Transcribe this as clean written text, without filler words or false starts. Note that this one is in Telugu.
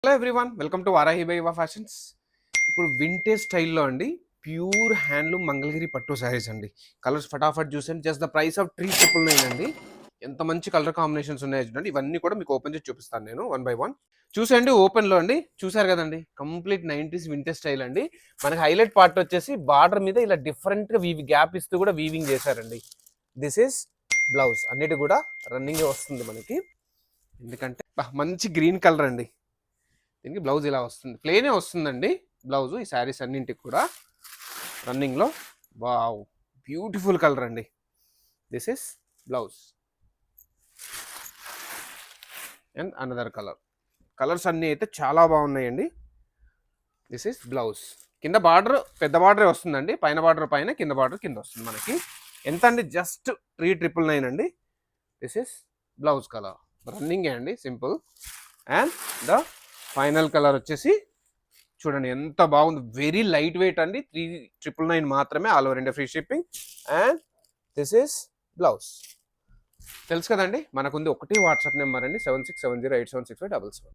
Hello everyone, welcome to Varahi by యువ ఫ్యాషన్స్. ఇప్పుడు వింటేజ్ స్టైల్లో అండి, ప్యూర్ హ్యాండ్లూమ్ మంగళగిరి పట్టు శారీస్ అండి. కలర్స్ ఫటాఫట్ చూసండి. జస్ట్ ద ప్రైస్ ఆఫ్ 3999 అండి. ఎంత మంచి కలర్ కాంబినేషన్స్ ఉన్నాయో చూడండి. ఇవన్నీ కూడా మీకు ఓపెన్ చేసి చూపిస్తాను నేను వన్ బై వన్. చూసండి ఓపెన్లో అండి, చూసారు కదండి, కంప్లీట్ 90s వింటేజ్ స్టైల్ అండి. మనకి హైలైట్ పార్ట్ వచ్చేసి బార్డర్ మీద ఇలా డిఫరెంట్గా గ్యాప్ ఇస్తూ కూడా వీవింగ్ చేశారండి. This is blouse. అన్నిటి కూడా రన్నింగ్ వస్తుంది మనకి. ఎందుకంటే మంచి గ్రీన్ కలర్ అండి. దీనికి బ్లౌజ్ ఇలా వస్తుంది, ప్లేనే వస్తుందండి బ్లౌజ్. ఈ శారీస్ అన్నింటికి కూడా రన్నింగ్లో. వావ్, బ్యూటిఫుల్ కలర్ అండి. This is blouse and another colour. Colours అన్నీ అయితే చాలా బాగున్నాయండి. This is blouse. కింద బార్డర్ పెద్ద బార్డరే వస్తుందండి. పైన బార్డర్ పైన, కింద బార్డర్ కింద వస్తుంది మనకి. ఎంత అండి? జస్ట్ 3999 అండి. This is blouse colour. రన్నింగే అండి, simple. And the final colour వచ్చేసి చూడండి ఎంత బాగుంది. వెరీ లైట్ వెయిట్ అండి. 3999 మాత్రమే, all over India free shipping. And this is blouse. తెలుసు కదండి, మనకుంది ఒకటి వాట్సాప్ నెంబర్ అండి, 7670876577.